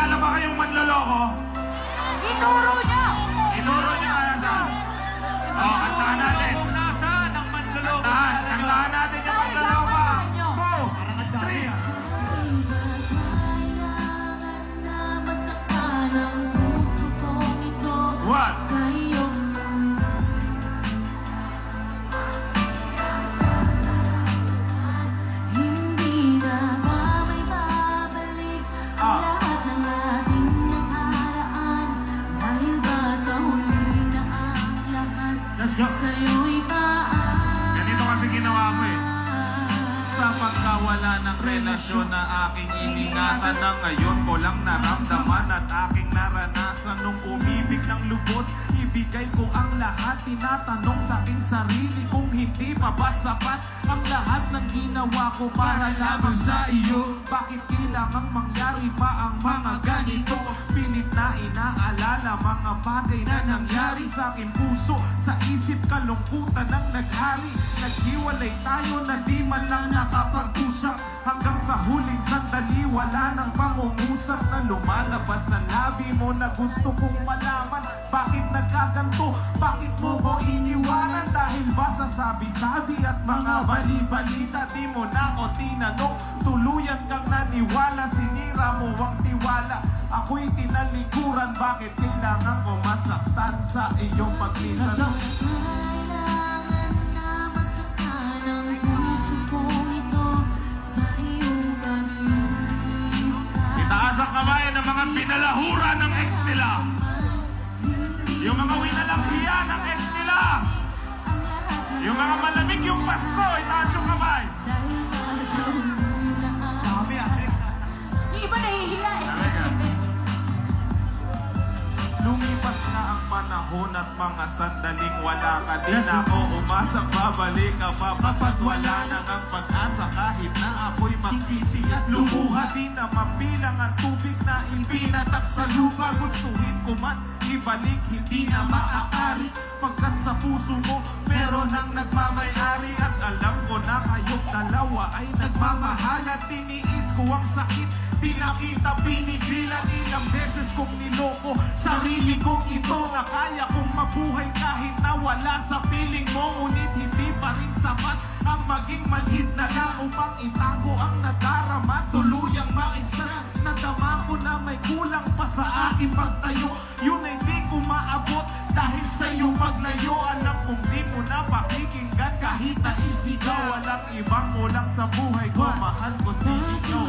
kilala ba kayong manloloko? Ituro niya! Inuro niya kaya saan? Oh, kantahan natin. Kung nasaan ang manloloko? Kantahan natin yung manloloko. 2, 3. What? Let's go. Ganito kasi ginawa ko eh. Sa pagkawala ng relasyon na aking iningatan na ngayon ko lang naramdaman at aking naranasan nung umibig ng lubos. Ibigay ko ang lahat, tinatanong sa aking sarili kung hindi pa ba sapat ang lahat ng ginawa ko para lamang sa iyo. Bakit kailangang mangyari pa ang mga ganito? Pilit na inaalala mga bagay na nangyari sa aking puso. Sa isip kalungkutan ang naghari. Naghiwalay tayo na di man lang nakapag-usap. Hanggang sa huling sandali wala nang pangungusap na lumalabas sa labi mo na gusto kong malaman. Bakit nagkaganto? Bakit mo ko iniwanan? Dahil ba sa sabi-sabi at mga bali-balita di mo na ako tinanong? Tuluyan kang naniwala, sinira mo ang tiwala. Ako'y tinalikuran, bakit kailangan ko masaktan sa iyong paglisan? Itaas ang kamay ng mga pinalahura ng ex nila. Yung mga winalang hiya ng ex nila. Yung mga malamig yung Pasko, itaas yung kamay. Dami Yung iba nahihiya eh. Lumipas na ang panahon at mga sandaling wala ka din ako umasang babalik ka pa kapag wala na ang pag-asa kahit na ako'y magsisi at lumuha di na mabilang ang tubig na ipinatak sa lupa. Gustuhin ko man ibalik hindi na maaari pagkat sa puso mo meron ang nagmamayari at alam ko na kayong dalawa ay nagmamahal at tiniis ko ang sakit. Di nakita pinigilan, ilang beses kong niloko sarili kong ito na kaya kong mabuhay kahit na wala sa piling mo. Ngunit hindi pa rin sapat ang maging manhid na lang upang itago ang nadarama. Tuluyang maibsan, nadama ko na may kulang pa sa aking pagtayo. Yun ay di ko maabot dahil sa iyong paglayo. Alam kong di mo na pakikinggan kahit na isigaw. Walang ibang kulang sa buhay ko, mahal ko di ikaw.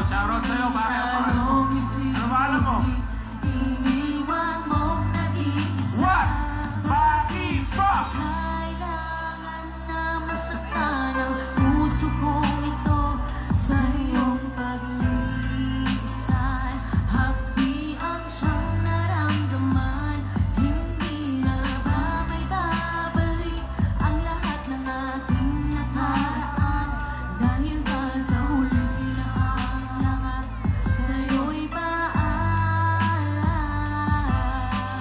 Shoutout sa'yo, pare. Ano pangalan mo? What? Bakit ba? Kailangan na masaktan ang puso kong ito sa iyong paglisan. Hapdi ang siyang naramdaman. Hindi na ba may babalik ang lahat ng ating nakaraan? Dahil ba sa huli na ang lahat sa'yo'y paalam?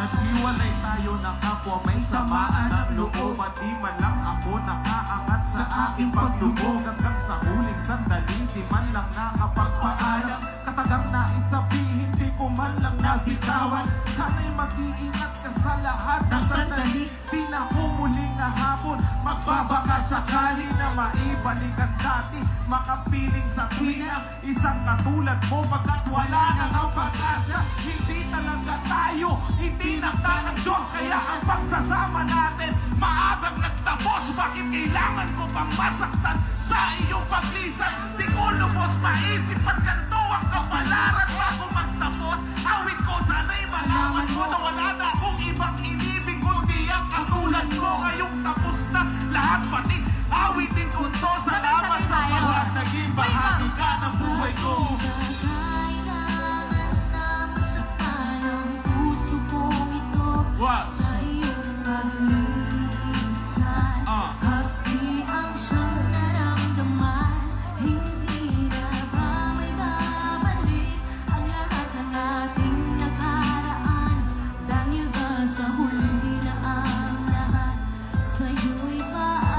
Naghiwalay tayo ng kapwa may samaan ng loob at di man lang ako nakaangat sa aking paglubog. Hanggang sa huling sandali di man lang nakapagpaalam. Katagang nais sabihin di ko man lang nabitawan. Sana'y mag-iingat ka sa lahat ng sandali. Di na ko muling hapon magbabaka sakali na maibalik ang dati. Makapiling sa tuwina isang katulad mo pagkat wala nang ang pag-asa. Hindi talaga tayo itinakda ng Diyos kaya ang pagsasama natin maagang nagtapos. Bakit kailangan ko pang masaktan sa iyong paglisan? Di ko lubos maisip at ganito ang kapalaran bago magtapos. Awit ko sana'y malaman ko na wala na akong ibang inibig kundi ang katulad mo. Ngayong tapos na lahat pati awitin ko to. Salamat sa bawat naging bahagi ka ng buhay ko. Kailangan na masaktan ang puso kong ito What? sa iyong paglisan. Hapdi ang siyang naramdaman. sa'yo'y paano